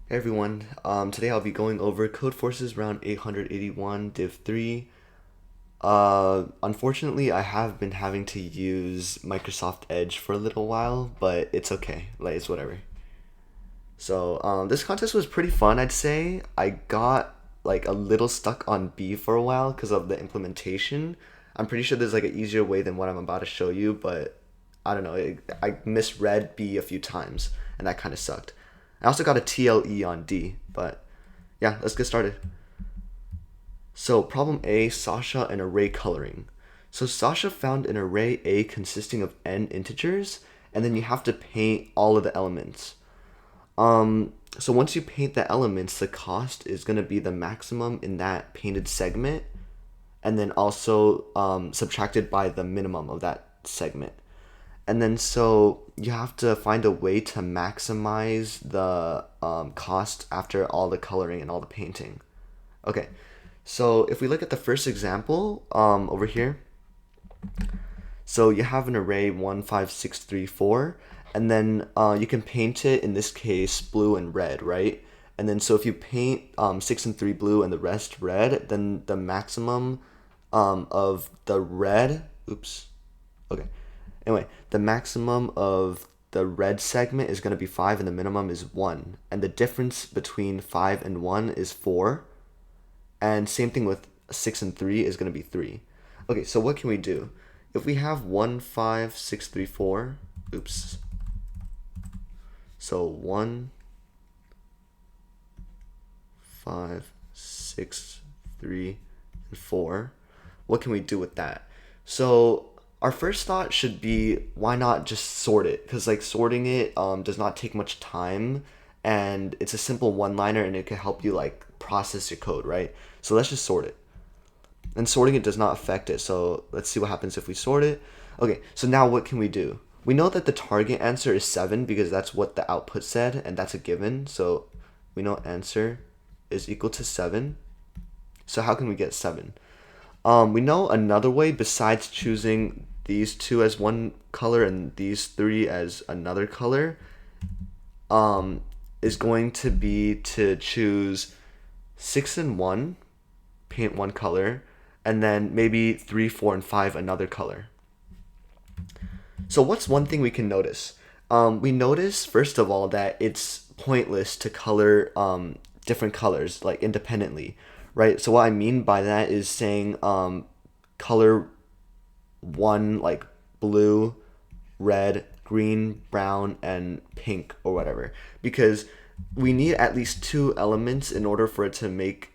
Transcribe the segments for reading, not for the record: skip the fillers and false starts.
Hey everyone, today I'll be going over Codeforces round 881 div 3. Unfortunately, I have been having to use Microsoft Edge for a little while, but it's okay, like it's whatever. This contest was pretty fun, I'd say. I got like a little stuck on B for a while because of the implementation. I'm pretty sure there's like an easier way than what I'm about to show you, but I don't know, I misread B a few times, and that kind of sucked. I also got a TLE on D, but yeah, let's get started. So, problem A, Sasha and array coloring. So, Sasha found an array A consisting of n integers, and then you have to paint all of the elements. So once you paint the elements, the cost is going to be the maximum in that painted segment, and then also subtracted by the minimum of that segment. And then so you have to find a way to maximize the cost after all the coloring and all the painting. Okay, so if we look at the first example over here, so you have an array 1, 5, 6, 3, 4, and then you can paint it, in this case, blue and red, right? And then so if you paint 6 and 3 blue and the rest red, then the maximum of the red, oops, okay. Anyway, the maximum of the red segment is going to be 5 and the minimum is 1. And the difference between 5 and 1 is 4. And same thing with 6 and 3 is going to be 3. Okay, so what can we do? If we have 1, 5, 6, 3, 4, oops. So 1, 5, 6, 3, and 4. What can we do with that? So our first thought should be, why not just sort it? Because like sorting it does not take much time, and it's a simple one-liner, and it can help you like process your code, right? So let's just sort it. And sorting it does not affect it. So let's see what happens if we sort it. Okay, so now what can we do? We know that the target answer is 7 because that's what the output said, and that's a given. So we know answer is equal to 7. So how can we get 7? We know another way besides choosing these two as one color and these three as another color is going to be to choose 6 and 1, paint one color, and then maybe 3, 4, and 5 another color. So what's one thing we can notice? We notice, first of all, that it's pointless to color different colors like independently, right? So what I mean by that is saying color one like blue, red, green, brown, and pink or whatever, because we need at least two elements in order for it to make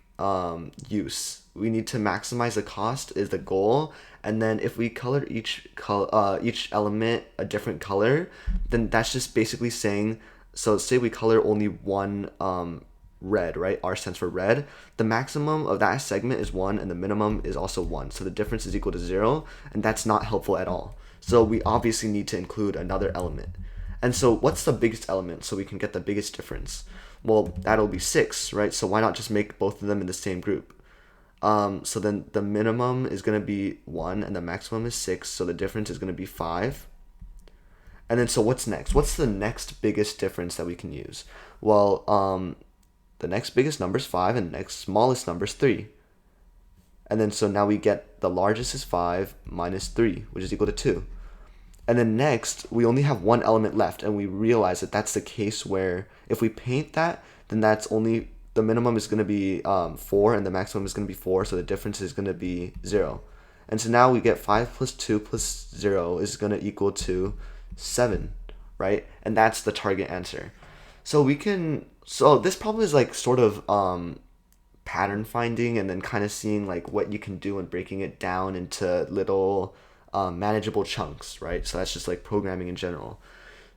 use. We need to maximize the cost is the goal, and then if we color each element a different color, then that's just basically saying, so say we color only one red, right? R stands for red. The maximum of that segment is 1 and the minimum is also 1. So the difference is equal to 0, and that's not helpful at all. So we obviously need to include another element. And so what's the biggest element so we can get the biggest difference? Well, that'll be 6, right? So why not just make both of them in the same group? So then the minimum is going to be 1 and the maximum is 6, so the difference is going to be 5. And then so what's next? What's the next biggest difference that we can use? Well, the next biggest number is 5 and the next smallest number is 3. And then so now we get the largest is 5 minus 3, which is equal to 2. And then next, we only have one element left, and we realize that that's the case where if we paint that, then that's only, the minimum is going to be 4 and the maximum is going to be 4, so the difference is going to be 0. And so now we get 5 plus 2 plus 0 is going to equal to 7, right? And that's the target answer. So this problem is like sort of pattern finding and then kind of seeing like what you can do and breaking it down into little manageable chunks, right? So that's just like programming in general.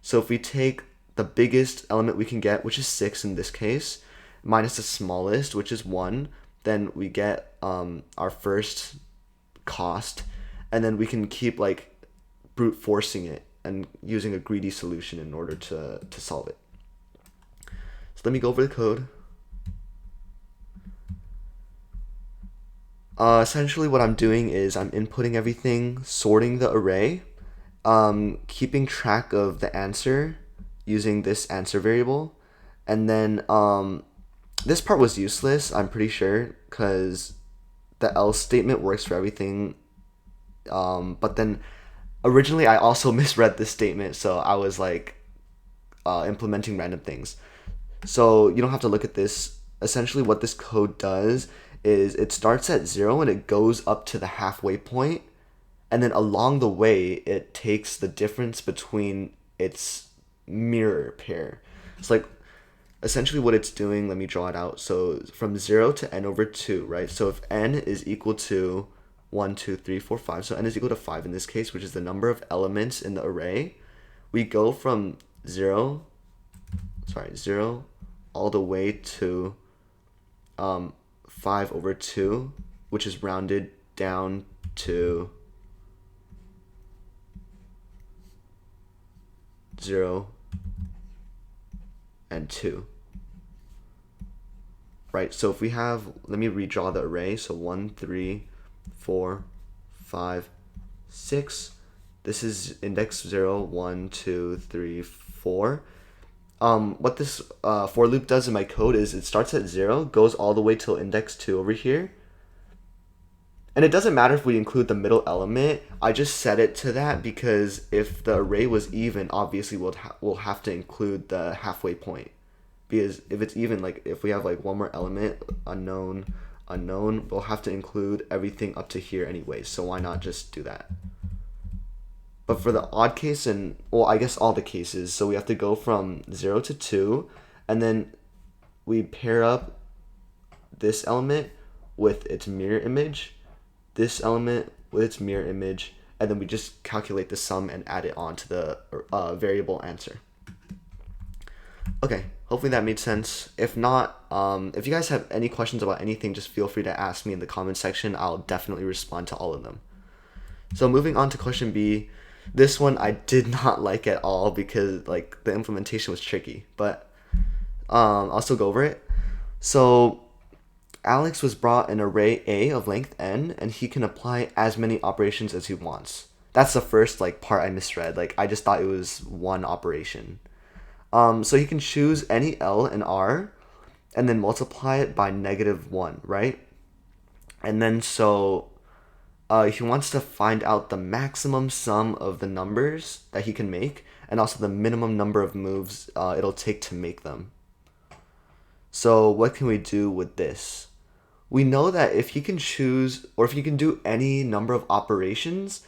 So if we take the biggest element we can get, which is 6 in this case, minus the smallest, which is 1, then we get our first cost, and then we can keep like brute forcing it and using a greedy solution in order to solve it. So let me go over the code. Essentially what I'm doing is I'm inputting everything, sorting the array, keeping track of the answer using this answer variable, And then this part was useless, I'm pretty sure, because the else statement works for everything. But then originally I also misread this statement, so I was like implementing random things. So you don't have to look at this. Essentially what this code does is it starts at 0 and it goes up to the halfway point, and then along the way it takes the difference between its mirror pair. It's like essentially what it's doing, let me draw it out. So from 0 to n over 2, right? So if n is equal to 1, 2, 3, 4, 5, so n is equal to 5 in this case, which is the number of elements in the array, we go from 0 all the way to 5 over 2, which is rounded down to 0 and 2. Right, so if we have, let me redraw the array. So 1, 3, 4, 5, 6. This is index 0, 1, 2, 3, 4. What this for loop does in my code is it starts at 0, goes all the way till index 2 over here. And it doesn't matter if we include the middle element. I just set it to that because if the array was even, obviously we'll have to include the halfway point. Because if it's even, like if we have like one more element, unknown, we'll have to include everything up to here anyway. So why not just do that? But for the odd case, and well, I guess all the cases, so we have to go from 0 to 2, and then we pair up this element with its mirror image, this element with its mirror image, and then we just calculate the sum and add it on to the variable answer. Okay, hopefully that made sense. If not, if you guys have any questions about anything, just feel free to ask me in the comment section. I'll definitely respond to all of them. So moving on to question B. This one I did not like at all because like the implementation was tricky, but I'll still go over it. So Alex was brought an array A of length n, and he can apply as many operations as he wants. That's the first like part I misread. Like I just thought it was one operation. So he can choose any L and R and then multiply it by -1, right? And then so he wants to find out the maximum sum of the numbers that he can make and also the minimum number of moves it'll take to make them. So what can we do with this? We know that if he can choose, or if he can do any number of operations,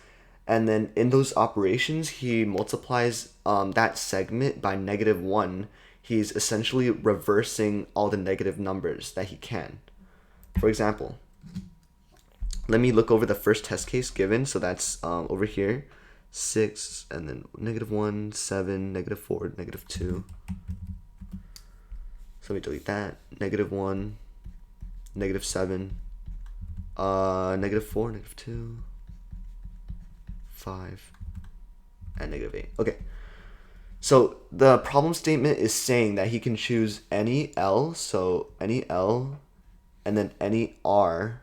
and then in those operations he multiplies that segment by -1, he's essentially reversing all the negative numbers that he can. For example, let me look over the first test case given. So that's over here, 6, and then -1, 7, -4, -2. So let me delete that. -1, -7, -4, -2, 5, and -8. Okay. So the problem statement is saying that he can choose any L, so any L, and then any R.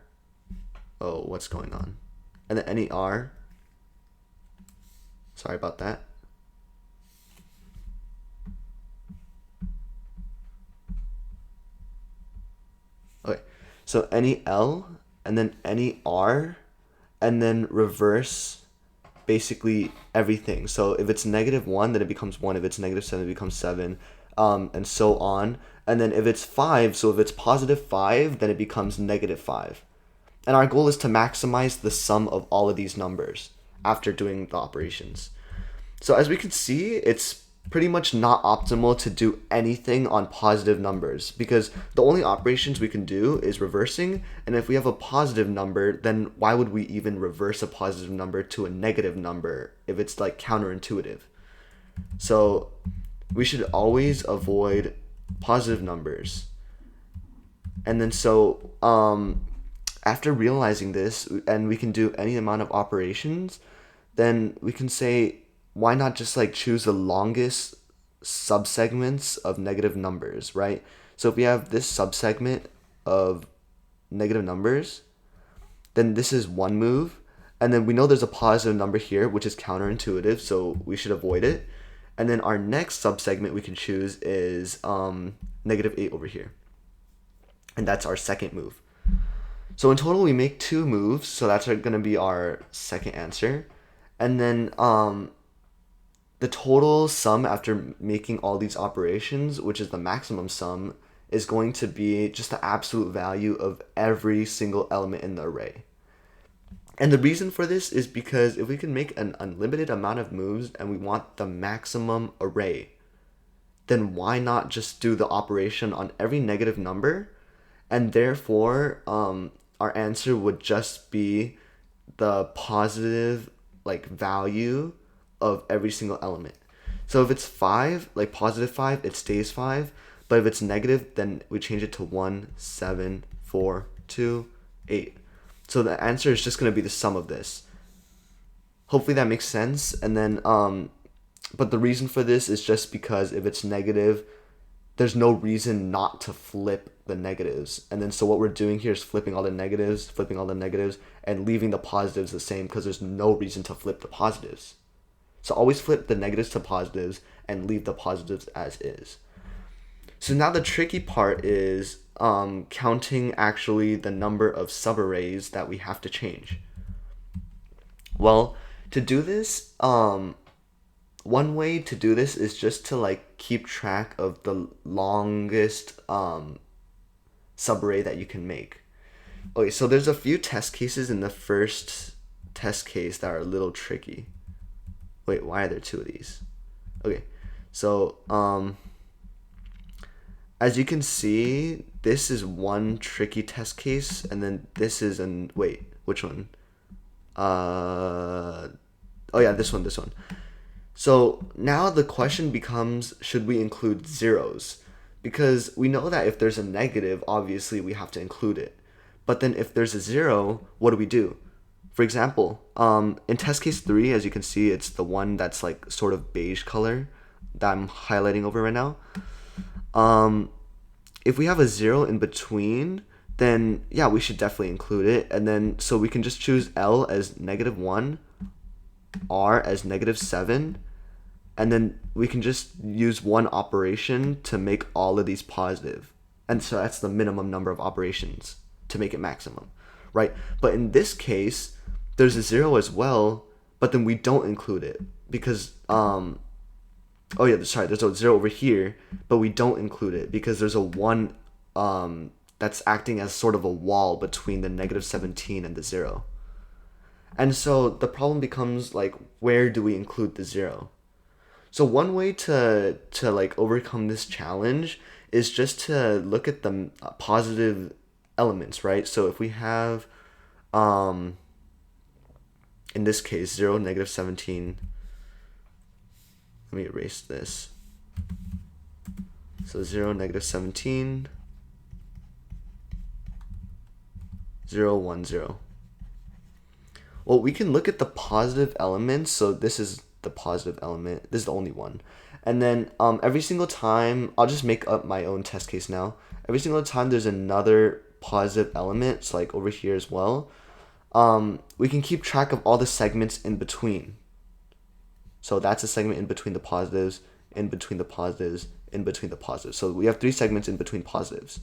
Oh, what's going on? And then any R. Sorry about that. Okay, so any L, and then any R, and then reverse basically everything. So if it's -1, then it becomes 1. If it's -7, it becomes 7, and so on. And then if it's 5, so if it's +5, then it becomes -5. And our goal is to maximize the sum of all of these numbers after doing the operations. So as we can see, it's pretty much not optimal to do anything on positive numbers because the only operations we can do is reversing, and if we have a positive number, then why would we even reverse a positive number to a negative number if it's like counterintuitive? So we should always avoid positive numbers. And then so after realizing this, and we can do any amount of operations, then we can say, why not just like choose the longest subsegments of negative numbers, right? So if we have this subsegment of negative numbers, then this is one move, and then we know there's a positive number here, which is counterintuitive, so we should avoid it. And then our next subsegment we can choose is -8 over here. And that's our second move. So in total, we make 2 moves. So that's going to be our second answer. And then the total sum after making all these operations, which is the maximum sum, is going to be just the absolute value of every single element in the array. And the reason for this is because if we can make an unlimited amount of moves and we want the maximum array, then why not just do the operation on every negative number? And therefore, our answer would just be the positive value of every single element. So if it's 5, like positive 5, it stays 5. But if it's negative, then we change it to 1, 7, 4, 2, 8. So the answer is just going to be the sum of this. Hopefully that makes sense. And then, but the reason for this is just because if it's negative, there's no reason not to flip the negatives. And then so what we're doing here is flipping all the negatives, and leaving the positives the same because there's no reason to flip the positives. So always flip the negatives to positives and leave the positives as is. So now the tricky part is counting actually the number of subarrays that we have to change. Well, to do this, one way to do this is just to keep track of the longest subarray that you can make. Okay, so there's a few test cases in the first test case that are a little tricky. Wait, why are there 2 of these? Okay, so as you can see, this is one tricky test case, and then this is wait, which one? Oh yeah, this one. So now the question becomes, should we include zeros? Because we know that if there's a negative, obviously we have to include it. But then if there's a 0, what do we do? For example, in test case 3, as you can see, it's the one that's sort of beige color that I'm highlighting over right now. If we have a 0 in between, then yeah, we should definitely include it. And then so we can just choose L as -1, R as -7, and then we can just use one operation to make all of these positive. And so that's the minimum number of operations to make it maximum, right? But in this case, there's a 0 as well, but then we don't include it because oh yeah, sorry, there's a 0 over here, but we don't include it because there's a 1 that's acting as sort of a wall between the -17 and the 0. And so the problem becomes where do we include the 0? So one way to overcome this challenge is just to look at the positive elements, right? So if we have in this case 0, -17. Let me erase this. So 0, -17, 0, 1, 0. Well, we can look at the positive elements. So this is the positive element. This is the only one. And then every single time, I'll just make up my own test case now. Every single time there's another positive element, it's over here as well, we can keep track of all the segments in between. So that's a segment in between the positives, in between the positives, in between the positives. So we have 3 segments in between positives.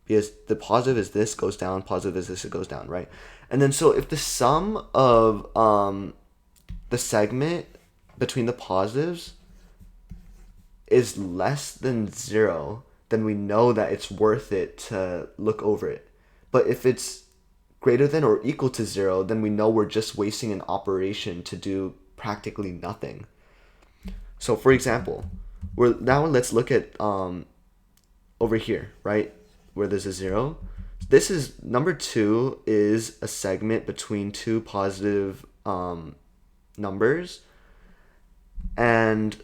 Because the positive is this, goes down, positive is this, it goes down, right? And then so if the sum of the segment between the positives is less than 0, then we know that it's worth it to look over it. But if it's greater than or equal to 0, then we know we're just wasting an operation to do practically nothing. So for example, now let's look at over here, right, where there's a 0. This is number 2 is a segment between 2 positive numbers. And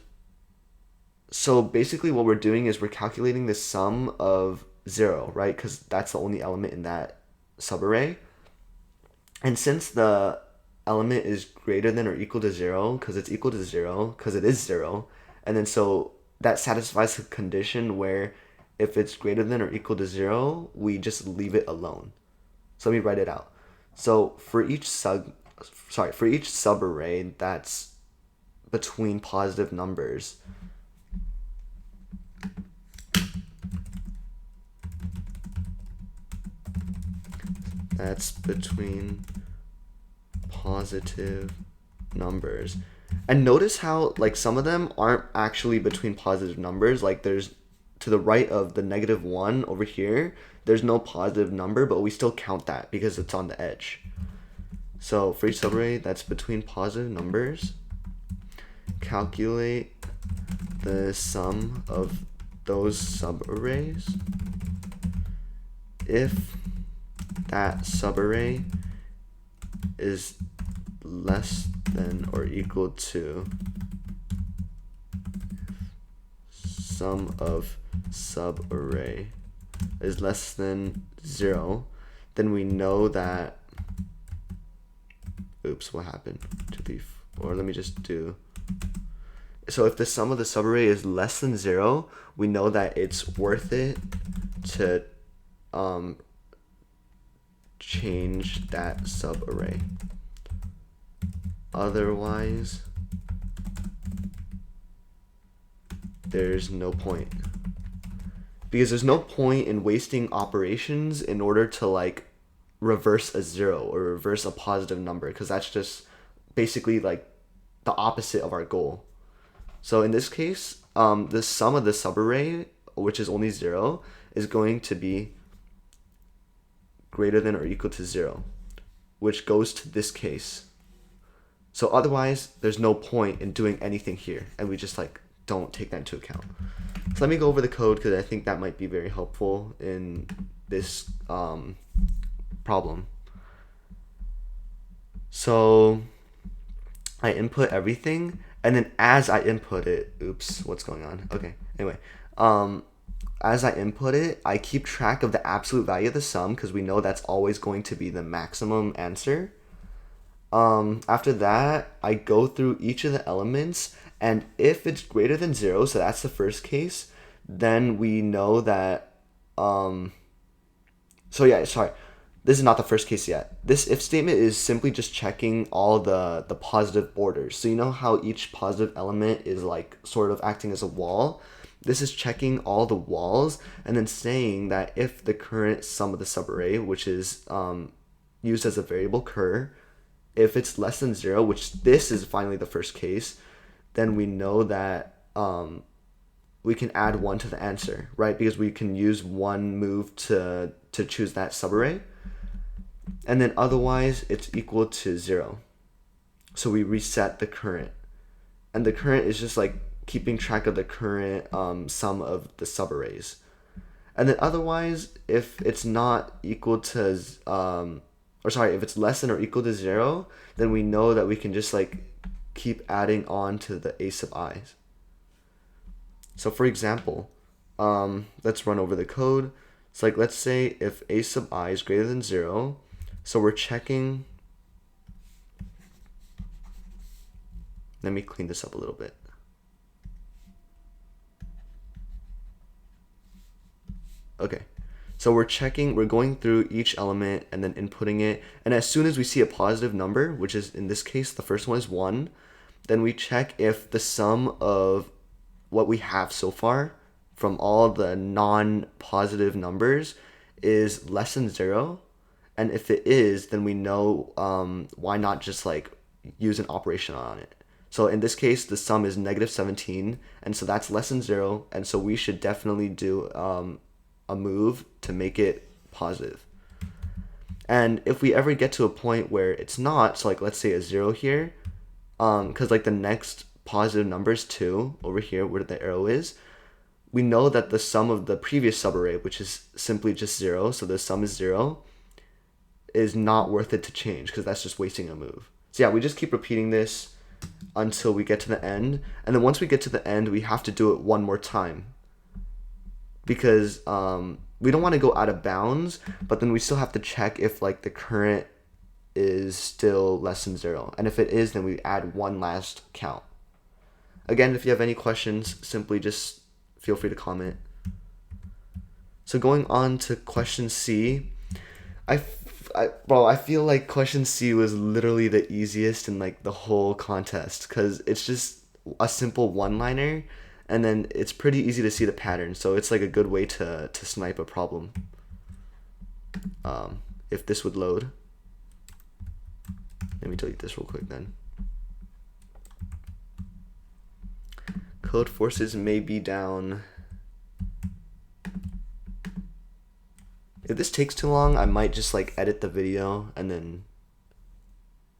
so basically what we're doing is we're calculating the sum of 0, right? Because that's the only element in that subarray. And since the element is greater than or equal to 0, because it's equal to 0, because it is 0, and then so that satisfies the condition where if it's greater than or equal to 0, we just leave it alone. So let me write it out. So for each subarray that's between positive numbers. That's between positive numbers. And notice how like some of them aren't actually between positive numbers. Like there's to the right of the -1 over here, there's no positive number, but we still count that because it's on the edge. So for each subarray that's between positive numbers, calculate the sum of those subarrays if that subarray is less than or equal to sum of subarray is less than 0, then we know that, oops, what happened? Or let me just do, so if the sum of the subarray is less than 0, we know that it's worth it to change that subarray. Otherwise, there's no point. Because there's no point in wasting operations in order to like reverse a 0 or reverse a positive number, because that's just basically like the opposite of our goal. So in this case, the sum of the subarray, which is only 0, is going to be greater than or equal to 0, which goes to this case. So otherwise, there's no point in doing anything here, and we just like don't take that into account. So let me go over the code because I think that might be very helpful in this problem. So I input everything, and then as I input it, oops, what's going on? Okay, anyway, as I input it, I keep track of the absolute value of the sum because we know that's always going to be the maximum answer. After that, I go through each of the elements, and if it's greater than 0, so that's the first case, then we know that, this is not the first case yet. This if statement is simply just checking all the positive borders. So you know how each positive element is like sort of acting as a wall? This is checking all the walls and then saying that if the current sum of the subarray, which is used as a variable cur, if it's less than 0, which this is finally the first case, then we know that we can add 1 to the answer, right? Because we can use one move to choose that subarray. And then otherwise, it's equal to 0. So we reset the current. And the current is just like keeping track of the current sum of the subarrays. And then otherwise, if it's not equal to, if it's less than or equal to 0, then we know that we can just like keep adding on to the a sub i's. So for example, let's run over the code. It's like, let's say if a sub I is greater than 0, so we're checking, let me clean this up a little bit. Okay, so we're going through each element and then inputting it, and as soon as we see a positive number, which is in this case, the first one is 1, then we check if the sum of what we have so far from all the non-positive numbers is less than 0. And if it is, then we know why not just like use an operation on it. So in this case, the sum is -17, and so that's less than 0, and so we should definitely do a move to make it positive. And if we ever get to a point where it's not, so like let's say a 0 here, because like the next positive number is 2 over here where the arrow is, we know that the sum of the previous subarray, which is simply just 0, so the sum is 0, is not worth it to change because that's just wasting a move. So yeah, we just keep repeating this until we get to the end, and then once we get to the end, we have to do it one more time because we don't want to go out of bounds, but then we still have to check if like the current is still less than 0, and if it is, then we add one last count. Again, if you have any questions, simply just feel free to comment. So going on to question C, I Bro, I feel like question C was literally the easiest in like the whole contest because it's just a simple one-liner, and then it's pretty easy to see the pattern. So it's like a good way to snipe a problem. If this would load, let me delete this real quick then. Codeforces may be down. If this takes too long, I might just like edit the video and then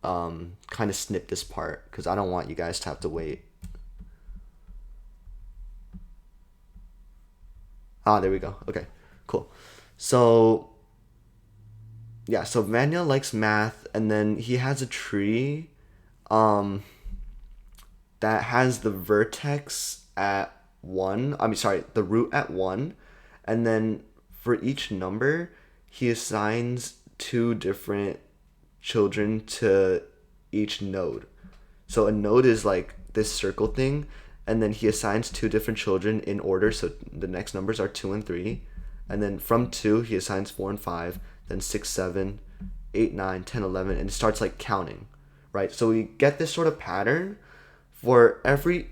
kind of snip this part because I don't want you guys to have to wait. Ah, there we go. Okay, cool. So yeah, so Vanya likes math, and then he has a tree that has the vertex at 1. I mean, sorry, the root at 1, and then for each number, he assigns 2 different children to each node. So a node is like this circle thing, and then he assigns 2 different children in order. So the next numbers are 2 and 3, and then from 2 he assigns 4 and 5, then 6, 7, 8, 9, 10, 11, and it starts like counting, right? So we get this sort of pattern. For every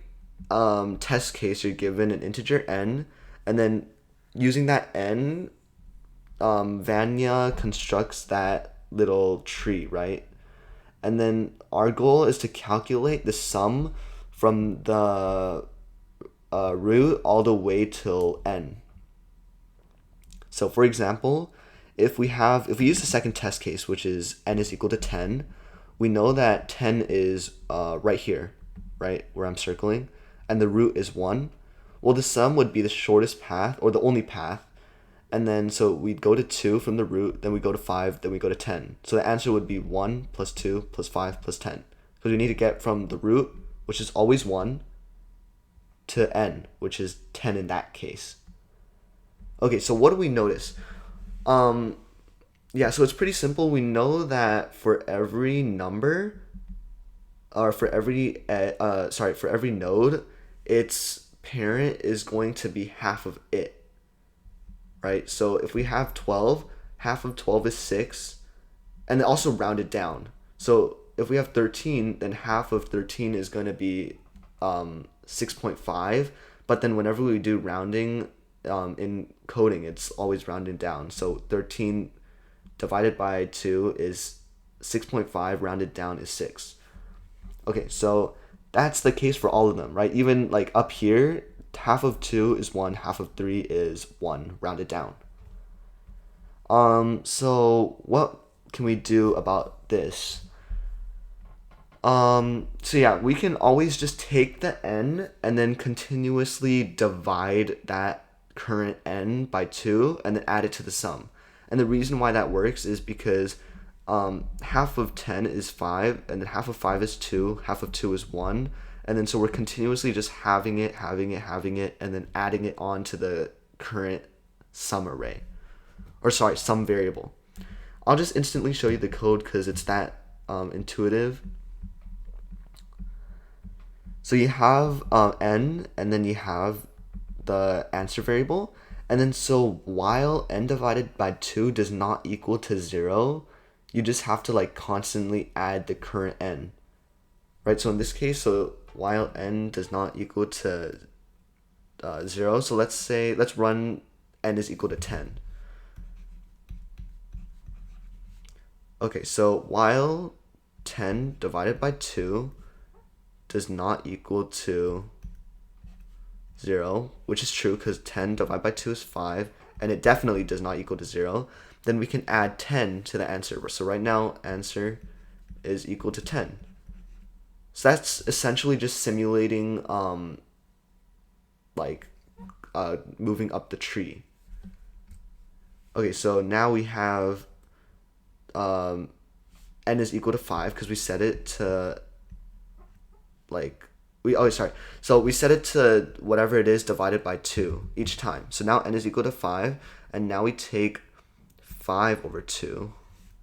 test case, you're given an integer n, and then using that n, Vanya constructs that little tree, right? And then our goal is to calculate the sum from the root all the way till n. So for example, if we use the second test case, which is n is equal to 10, we know that 10 is right here, right, where I'm circling, and the root is 1. Well, the sum would be the shortest path, or the only path, and then so we'd go to 2 from the root, then we go to 5, then we go to 10. So the answer would be 1 plus 2 plus 5 plus 10, because we need to get from the root, which is always 1, to n, which is 10 in that case. Okay, so what do we notice? Yeah, so it's pretty simple. We know that for every number, or for every node, its parent is going to be half of it, right? So if we have 12, half of 12 is 6, and then also rounded down. So if we have 13, then half of 13 is going to be 6.5, but then whenever we do rounding in coding, it's always rounded down. So 13 divided by 2 is 6.5, rounded down is 6. Okay, so that's the case for all of them, right? Even like up here, half of 2 is 1, half of 3 is 1, rounded down. So what can we do about this? So yeah, we can always just take the n and then continuously divide that current n by 2 and then add it to the sum. And the reason why that works is because half of 10 is 5, and then half of 5 is 2, half of 2 is 1, and then so we're continuously just having it, and then adding it on to the current sum array. Or sorry, sum variable. I'll just instantly show you the code because it's that intuitive. So you have n, and then you have the answer variable, and then so while n divided by 2 does not equal to 0, you just have to like constantly add the current n, right? So in this case, so while n does not equal to 0, so let's run n is equal to 10. Okay, so while 10 divided by 2 does not equal to 0, which is true because 10 divided by 2 is 5, and it definitely does not equal to 0, then we can add 10 to the answer. So right now, answer is equal to 10. So that's essentially just simulating moving up the tree. Okay, so now we have n is equal to 5 because we set it to so we set it to whatever it is divided by 2 each time. So now n is equal to 5, and now we take 5 over 2.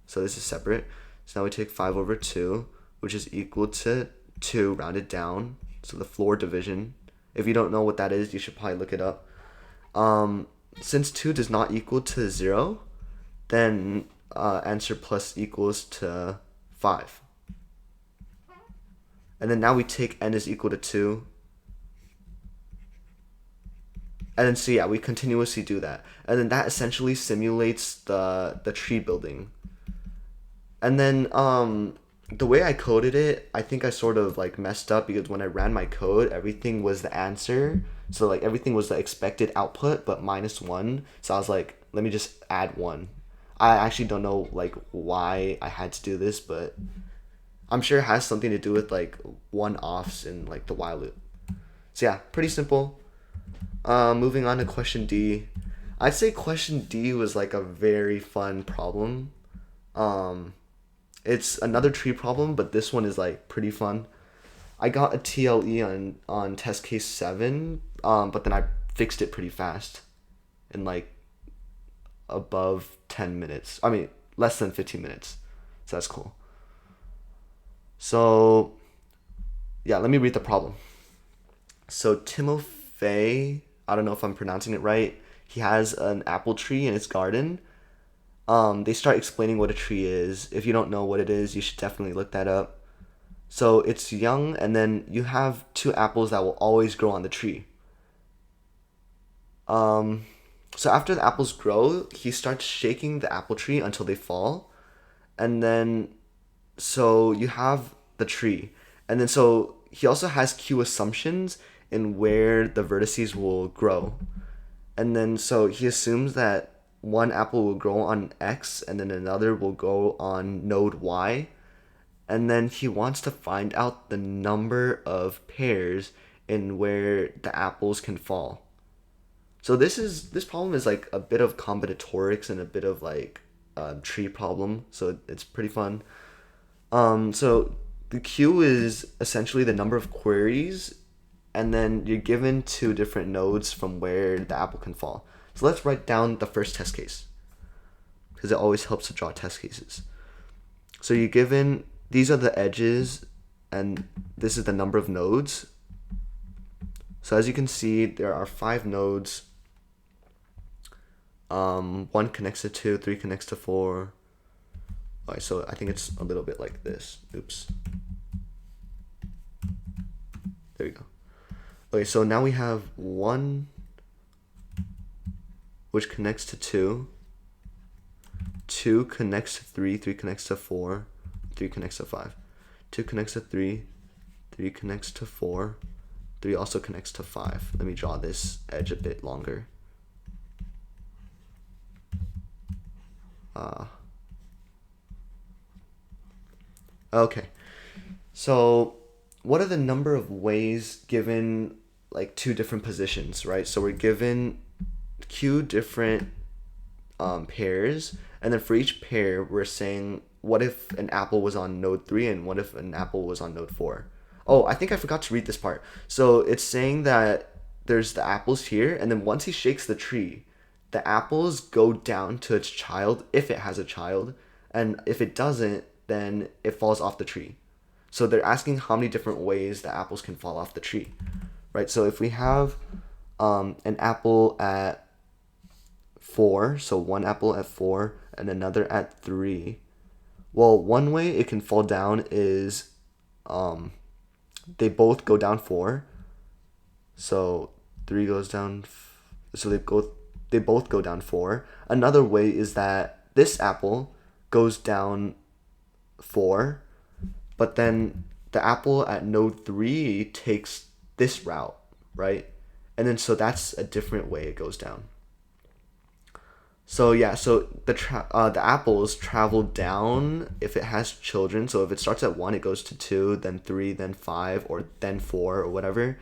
So this is separate. So now we take 5 over 2, which is equal to 2 rounded down. So the floor division. If you don't know what that is, you should probably look it up. Since 2 does not equal to 0, then answer plus equals to 5. And then now we take n is equal to 2. And then so yeah, we continuously do that. And then that essentially simulates the tree building. And then the way I coded it, I think I sort of like messed up because when I ran my code, everything was the answer. So like everything was the expected output, but -1. So I was like, let me just add 1. I actually don't know like why I had to do this, but I'm sure it has something to do with like one-offs in like the while loop. So yeah, pretty simple. Moving on to question D. I'd say question D was like a very fun problem. It's another tree problem, but this one is like pretty fun. I got a TLE on test case 7, but then I fixed it pretty fast in like above 10 minutes. I mean, less than 15 minutes. So that's cool. So yeah, let me read the problem. So Timofey, I don't know if I'm pronouncing it right. He has an apple tree in his garden. They start explaining what a tree is. If you don't know what it is, you should definitely look that up. So it's young, and then you have 2 apples that will always grow on the tree. So after the apples grow, he starts shaking the apple tree until they fall. And then, so you have the tree. And then so he also has Q assumptions in where the vertices will grow. And then so he assumes that one apple will grow on X and then another will go on node Y. And then he wants to find out the number of pairs in where the apples can fall. So this problem is like a bit of combinatorics and a bit of like tree problem. So it's pretty fun. So the Q is essentially the number of queries, and then you're given 2 different nodes from where the apple can fall. So let's write down the first test case, because it always helps to draw test cases. So you're given, these are the edges, and this is the number of nodes. So as you can see, there are 5 nodes. 1 connects to 2, 3 connects to 4. Alright, so I think it's a little bit like this. Oops. There you go. Okay, so now we have 1, which connects to 2. 2 connects to 3, 3 connects to 4, 3 connects to 5. 2 connects to 3, 3 connects to 4, 3 also connects to 5. Let me draw this edge a bit longer. Okay, so what are the number of ways given like 2 different positions, right? So we're given Q different pairs, and then for each pair we're saying what if an apple was on node 3 and what if an apple was on node 4. Oh, I think I forgot to read this part. So it's saying that there's the apples here, and then once he shakes the tree, the apples go down to its child if it has a child, and if it doesn't, then it falls off the tree. So they're asking how many different ways the apples can fall off the tree, right? So if we have an apple at 4, so one apple at 4 and another at 3, well, one way it can fall down is they both go down 4. So 3 goes down, so they both go down 4. Another way is that this apple goes down 4, but then the apple at node 3 takes this route, right? And then so that's a different way it goes down. So yeah, so the apples travel down if it has children. So if it starts at 1, it goes to 2, then 3, then 5, or then 4, or whatever.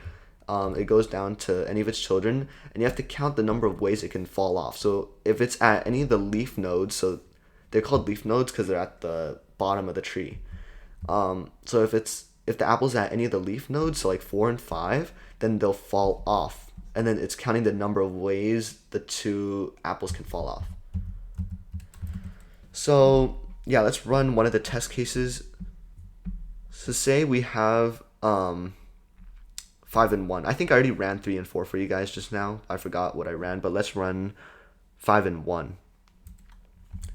It goes down to any of its children, and you have to count the number of ways it can fall off. So if it's at any of the leaf nodes, so they're called leaf nodes because they're at the bottom of the tree. So if the apple's at any of the leaf nodes, so like 4 and 5, then they'll fall off. And then it's counting the number of ways the 2 apples can fall off. So yeah, let's run one of the test cases. So say we have 5 and 1. I think I already ran 3 and 4 for you guys just now. I forgot what I ran, but let's run 5 and 1.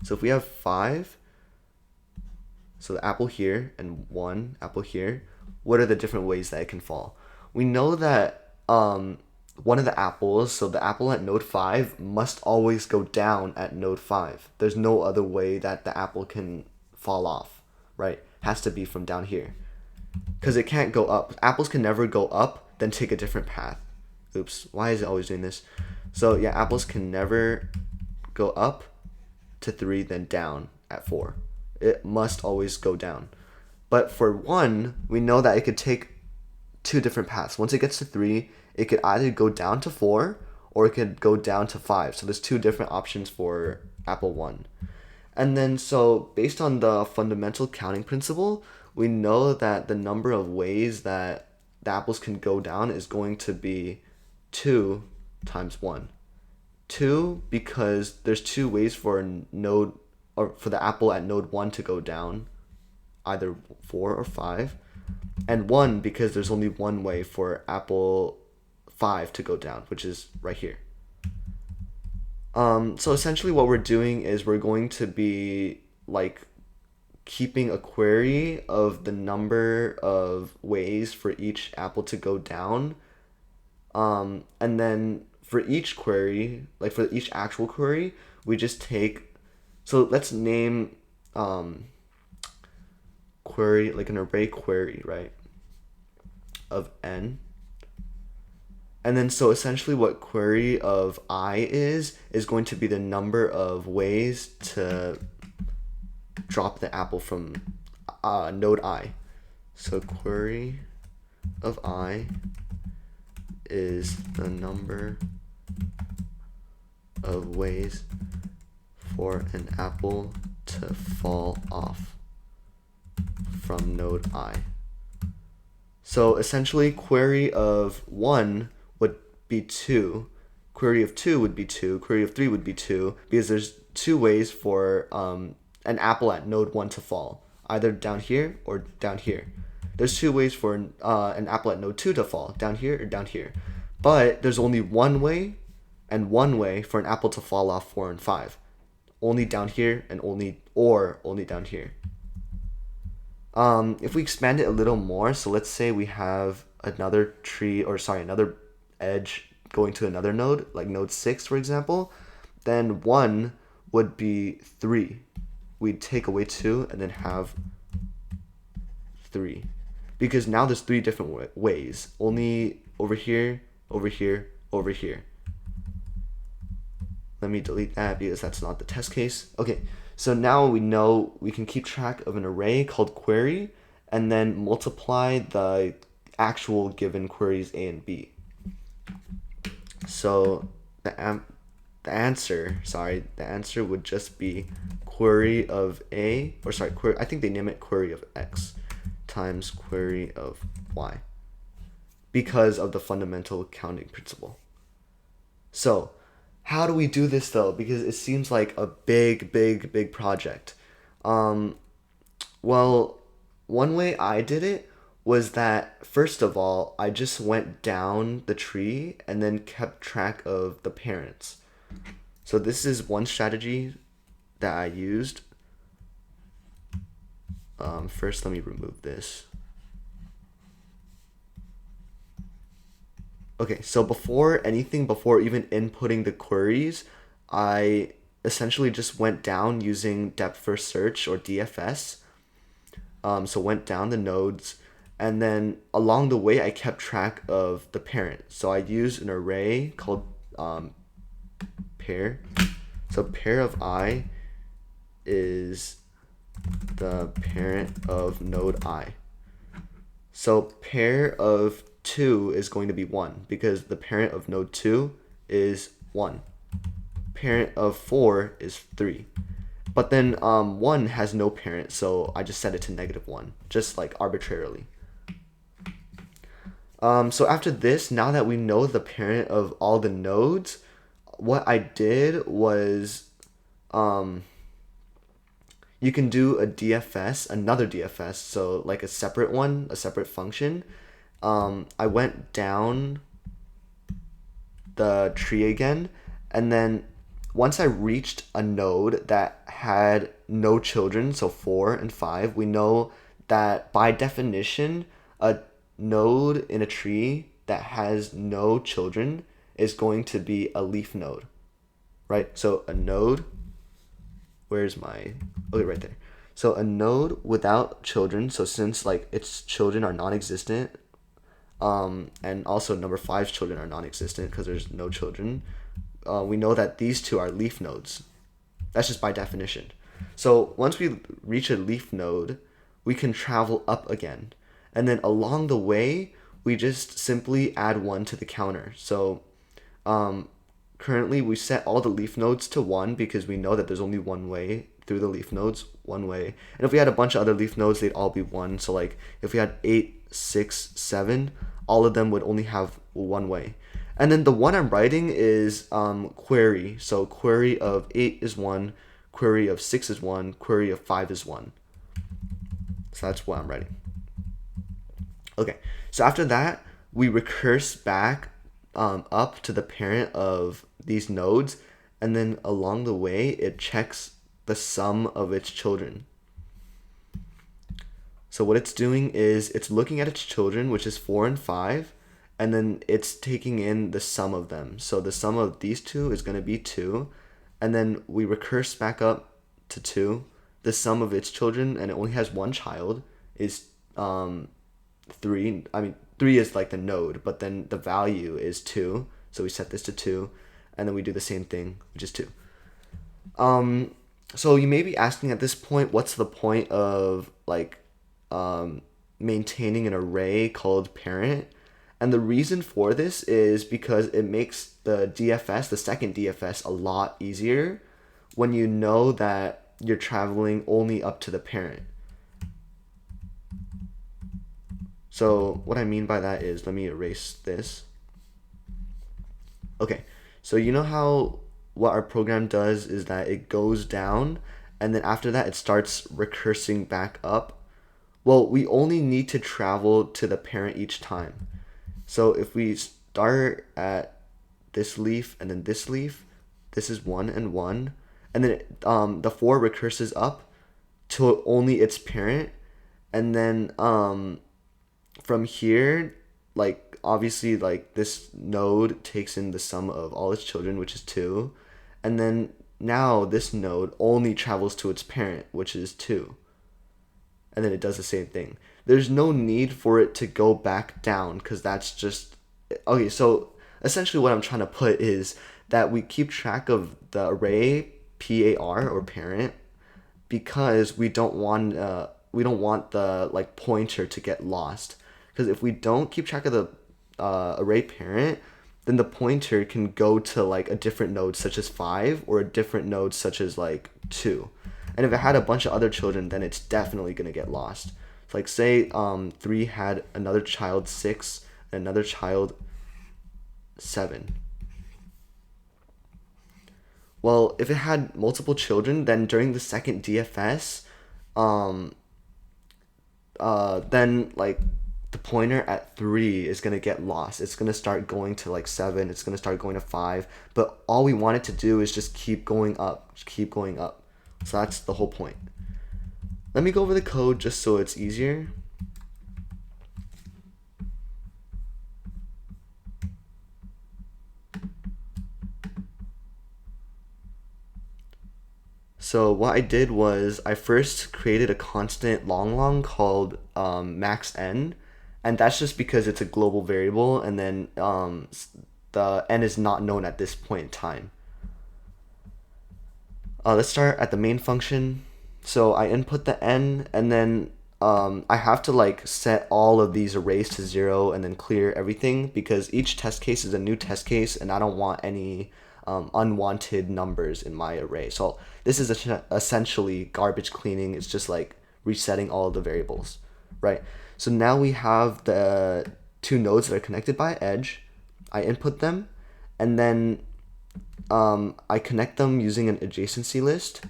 So if we have 5, so the apple here and 1 apple here, what are the different ways that it can fall? We know that one of the apples, so the apple at node 5 must always go down at node 5. There's no other way that the apple can fall off, right? Has to be from down here. Because it can't go up. Apples can never go up, then take a different path. Oops, why is it always doing this? So yeah, apples can never go up to 3, then down at 4. It must always go down. But for 1, we know that it could take 2 different paths. Once it gets to 3, it could either go down to 4 or it could go down to 5. So there's 2 different options for apple 1. And then so based on the fundamental counting principle, we know that the number of ways that the apples can go down is going to be 2 times 1. 2 because there's 2 ways for a node, or for the apple at node 1 to go down, either 4 or 5. And 1 because there's only one way for apple 5 to go down, which is right here. So essentially what we're doing is we're going to be like keeping a query of the number of ways for each apple to go down. And then for each query, like for each actual query, we just take, so let's name query, like an array query, right, of n. And then so essentially what query of I is going to be the number of ways to drop the apple from node I. So query of I is the number of ways for an apple to fall off from node I. So essentially query of 1 would be 2, query of 2 would be 2, query of 3 would be 2, because there's 2 ways for an apple at node 1 to fall, either down here or down here. There's 2 ways for an apple at node 2 to fall, down here or down here. But there's only one way and one way for an apple to fall off 4 and 5. Only down here and only down here. If we expand it a little more, so let's say we have another edge going to another node, like node 6, for example, then 1 would be 3. We'd take away 2 and then have 3. Because now there's 3 different ways. Only over here, over here, over here. Let me delete that because that's not the test case. Okay, so now we know we can keep track of an array called query and then multiply the actual given queries A and B. So the answer would just be query of A, or sorry, I think they name it query of X times query of Y because of the fundamental counting principle. So how do we do this though? Because it seems like a big project. Well, one way I did it was that, first of all, I just went down the tree and then kept track of the parents. So this is one strategy that I used. First, let me remove this. Okay, so before even inputting the queries, I essentially just went down using depth first search, or DFS. So went down the nodes, and then along the way I kept track of the parent. So I used an array called pair. So pair of I is the parent of node I. So pair of 2 is going to be 1 because the parent of node 2 is 1. Parent of 4 is 3. But then 1 has no parent, so I just set it to -1, just like arbitrarily. So after this, now that we know the parent of all the nodes, what I did was you can do a DFS, another DFS, so like a separate one, a separate function. I went down the tree again, and then once I reached a node that had no children, so 4 and 5, we know that by definition, a node in a tree that has no children is going to be a leaf node, right? So a node, where's my, okay, right there. So a node without children, so since like its children are non-existent, and also number 5's children are non-existent because there's no children, we know that these two are leaf nodes. That's just by definition. So once we reach a leaf node, we can travel up again. And then along the way, we just simply add 1 to the counter. So currently we set all the leaf nodes to 1 because we know that there's only one way through the leaf nodes, one way. And if we had a bunch of other leaf nodes, they'd all be 1. So like if we had 8, 6, 7, all of them would only have one way. And then the one I'm writing is query. So query of 8 is 1, query of 6 is 1, query of 5 is 1. So that's what I'm writing. Okay, so after that, we recurse back up to the parent of these nodes, and then along the way, it checks the sum of its children. So what it's doing is it's looking at its children, which is 4 and 5, and then it's taking in the sum of them. So the sum of these two is going to be 2, and then we recurse back up to 2. The sum of its children, and it only has one child, is 3. I mean, 3 is like the node, but then the value is 2. So we set this to 2, and then we do the same thing, which is 2. So you may be asking at this point, what's the point of like maintaining an array called parent? And the reason for this is because it makes the DFS, the second DFS, a lot easier when you know that you're traveling only up to the parent. So what I mean by that is, let me erase this. Okay, so you know how what our program does is that it goes down, and then after that it starts recursing back up? Well, we only need to travel to the parent each time. So if we start at this leaf and then this leaf, this is 1 and 1, and then the 4 recurses up to only its parent, and then from here, like obviously like this node takes in the sum of all its children, which is 2, and then now this node only travels to its parent, which is 2, and then it does the same thing. There's no need for it to go back down because that's just okay. So essentially what I'm trying to put is that we keep track of the array PAR or parent because we don't want the like pointer to get lost. Because if we don't keep track of the array parent, then the pointer can go to like a different node such as 5 or a different node such as like 2. And if it had a bunch of other children, then it's definitely going to get lost. So like say 3 had another child 6 and another child 7. Well, if it had multiple children, then during the second DFS, then like the pointer at 3 is going to get lost. It's going to start going to like 7. It's going to start going to 5. But all we want it to do is just keep going up. Just keep going up. So that's the whole point. Let me go over the code just so it's easier. So what I did was I first created a constant long called max n, and that's just because it's a global variable, and then the n is not known at this point in time. Let's start at the main function. So I input the n, and then I have to like set all of these arrays to 0 and then clear everything because each test case is a new test case, and I don't want any unwanted numbers in my array. So this is essentially garbage cleaning. It's just like resetting all of the variables, right? So now we have the 2 nodes that are connected by edge. I input them, and then I connect them using an adjacency list.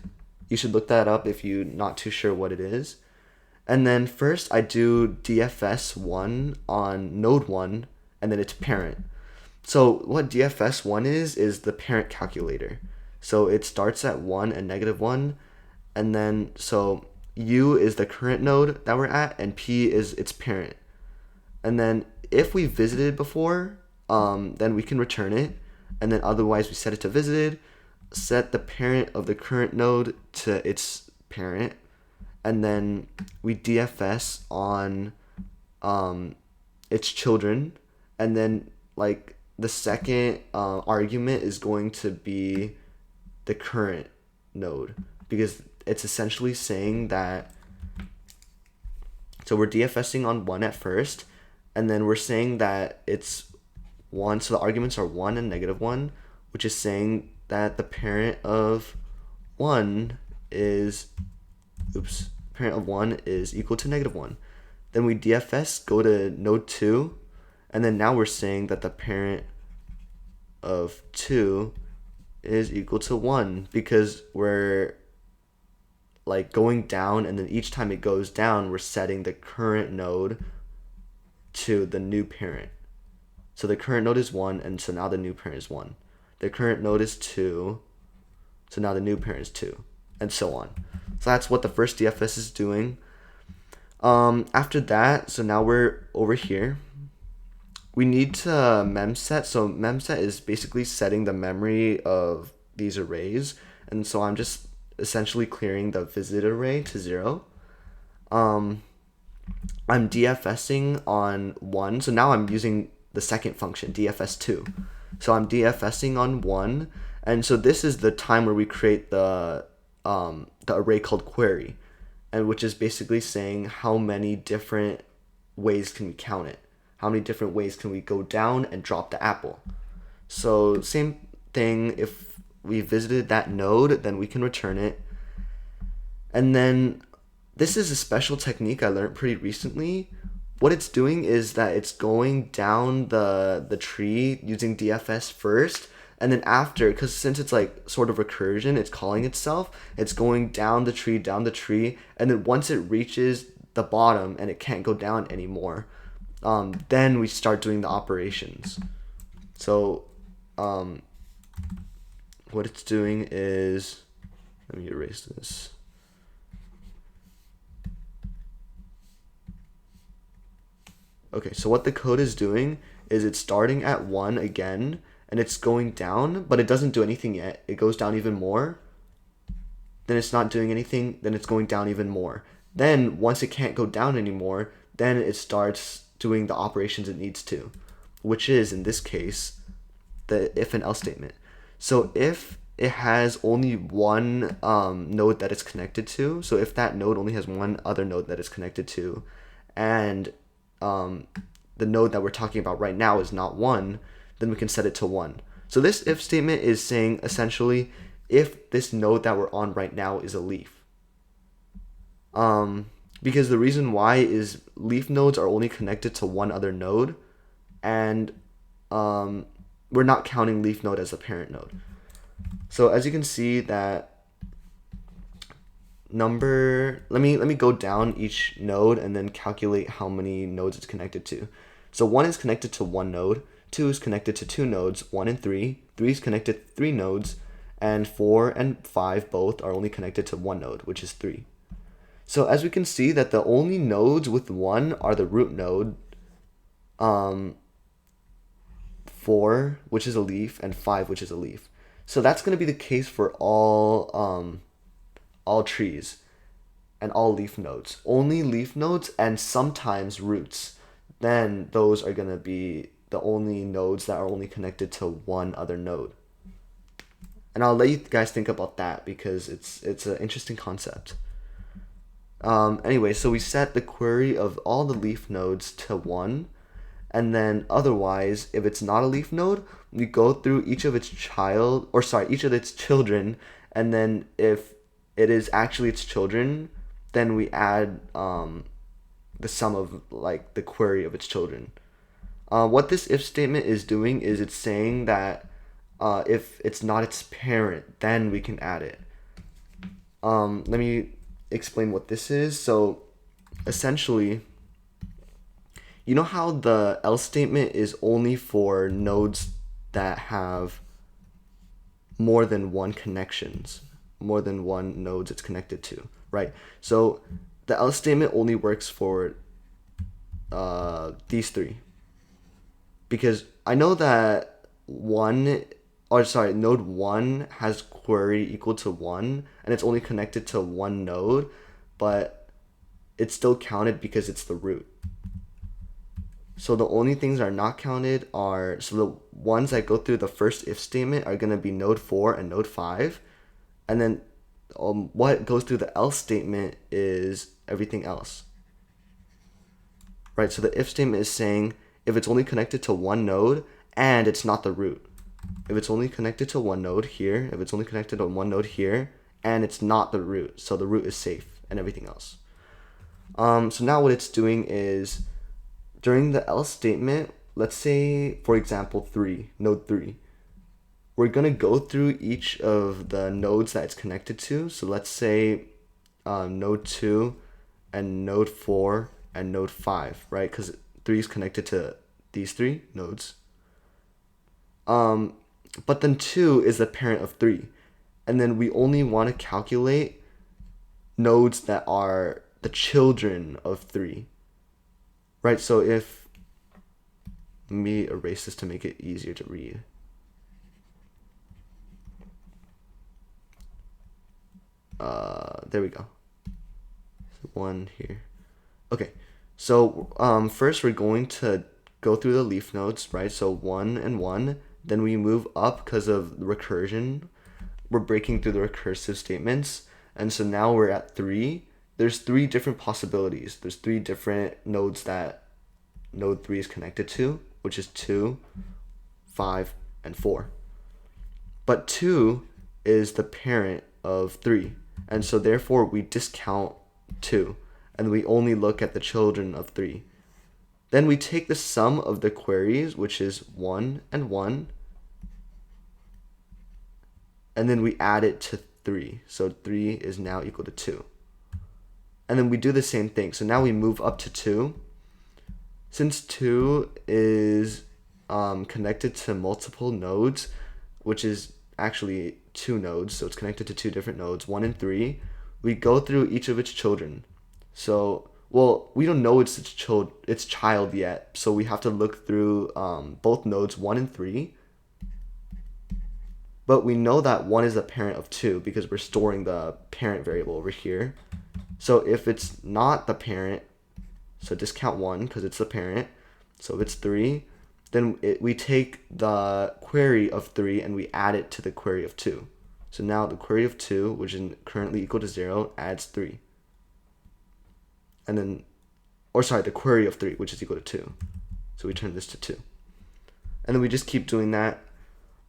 You should look that up if you're not too sure what it is. And then first I do DFS1 on node 1, and then its parent. So what DFS1 is the parent calculator. So it starts at 1 and -1. And then, so U is the current node that we're at, and P is its parent. And then if we visited before, then we can return it. And then otherwise we set it to visited, set the parent of the current node to its parent, and then we DFS on its children. And then like the second argument is going to be the current node, because it's essentially saying that, so we're DFSing on 1 at first, and then we're saying that it's 1, so the arguments are 1 and -1, which is saying that the parent of 1 is, parent of 1 is equal to -1. Then we DFS, go to node 2, and then now we're saying that the parent of 2 is equal to 1, because we're like going down, and then each time it goes down, we're setting the current node to the new parent. So the current node is 1, and so now the new parent is 1. The current node is 2, so now the new parent is 2, and so on. So that's what the first DFS is doing. After that, so now we're over here. We need to memset. So memset is basically setting the memory of these arrays, and so I'm just essentially clearing the visit array to 0. I'm DFSing on 1, so now I'm using the second function, DFS2. So I'm DFSing on 1, and so this is the time where we create the array called query, and which is basically saying how many different ways can we count it? How many different ways can we go down and drop the apple? So same thing, if we visited that node, then we can return it. And then this is a special technique I learned pretty recently. What it's doing is that it's going down the tree using DFS first, and then after, because since it's like sort of recursion, it's calling itself, it's going down the tree, and then once it reaches the bottom and it can't go down anymore, then we start doing the operations. So what it's doing is, let me erase this. Okay, so what the code is doing is it's starting at 1 again, and it's going down, but it doesn't do anything yet. It goes down even more, then it's not doing anything, then it's going down even more. Then once it can't go down anymore, then it starts doing the operations it needs to, which is, in this case, the if and else statement. So if it has only one node that it's connected to, so if that node only has one other node that it's connected to, and the node that we're talking about right now is not 1, then we can set it to 1. So this if statement is saying essentially if this node that we're on right now is a leaf. Because the reason why is leaf nodes are only connected to one other node, and we're not counting leaf node as a parent node. So as you can see that let me go down each node and then calculate how many nodes it's connected to. So 1 is connected to 1 node, 2 is connected to 2 nodes, 1 and 3, 3 is connected to 3 nodes, and 4 and 5 both are only connected to 1 node, which is 3. So as we can see that the only nodes with 1 are the root node, 4, which is a leaf, and 5, which is a leaf. So that's going to be the case for all trees and all leaf nodes. Only leaf nodes and sometimes roots, then those are going to be the only nodes that are only connected to one other node. And I'll let you guys think about that because it's an interesting concept. Anyway, so we set the query of all the leaf nodes to 1, and then otherwise, if it's not a leaf node, we go through each of its children, and then if it is actually its children, then we add the sum of like the query of its children. What this if statement is doing is it's saying that if it's not its parent, then we can add it. Let me explain what this is. So essentially, you know how the else statement is only for nodes that have more than one connections, more than one nodes it's connected to, right? So the else statement only works for these three, because I know that node 1 has query equal to 1 and it's only connected to one node, but it's still counted because it's the root. So the only things that are not counted are, so the ones that go through the first if statement are going to be node 4 and node 5. And then what goes through the else statement is everything else. Right, so the if statement is saying if it's only connected to one node and it's not the root. If it's only connected to one node here, if it's only connected to one node here, and it's not the root, so the root is safe and everything else. So now what it's doing is, during the else statement, let's say, for example, node 3. We're going to go through each of the nodes that it's connected to. So let's say node 2 and node 4 and node 5, right? Because 3 is connected to these 3 nodes. But then 2 is the parent of 3. And then we only want to calculate nodes that are the children of 3. Right, so let me erase this to make it easier to read. There we go. One here. Okay, so first we're going to go through the leaf nodes, right? So 1 and 1. Then we move up because of recursion. We're breaking through the recursive statements. And so now we're at 3. There's 3 different possibilities. There's 3 different nodes that node 3 is connected to, which is 2, 5, and 4. But 2 is the parent of 3. And so therefore we discount 2. And we only look at the children of 3. Then we take the sum of the queries, which is 1 and 1. And then we add it to 3. So 3 is now equal to 2. And then we do the same thing. So now we move up to 2. Since 2 is connected to multiple nodes, which is actually 2 nodes, so it's connected to 2 different nodes, 1 and 3, we go through each of its children. So, well, we don't know its child yet, so we have to look through both nodes 1 and 3. But we know that 1 is the parent of 2 because we're storing the parent variable over here. So if it's not the parent, so discount 1 because it's the parent. So if it's 3, then we take the query of 3 and we add it to the query of 2. So now the query of 2, which is currently equal to 0, adds 3. And then, the query of 3, which is equal to 2. So we turn this to 2. And then we just keep doing that.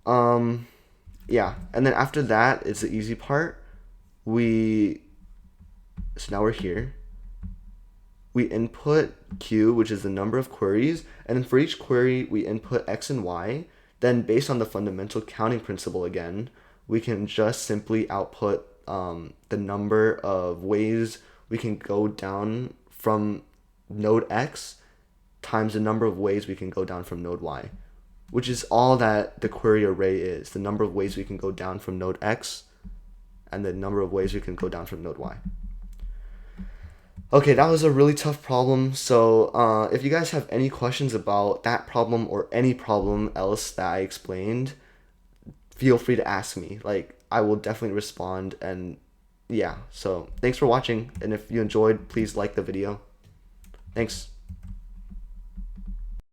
Yeah, and then after that, it's the easy part. So now we're here. We input Q, which is the number of queries, and then for each query, we input X and Y. Then based on the fundamental counting principle again, we can just simply output the number of ways we can go down from node X times the number of ways we can go down from node Y, which is all that the query array is, the number of ways we can go down from node X and the number of ways we can go down from node Y. Okay, that was a really tough problem. So if you guys have any questions about that problem or any problem else that I explained, feel free to ask me. Like, I will definitely respond. And yeah, so thanks for watching. And if you enjoyed, please like the video. Thanks.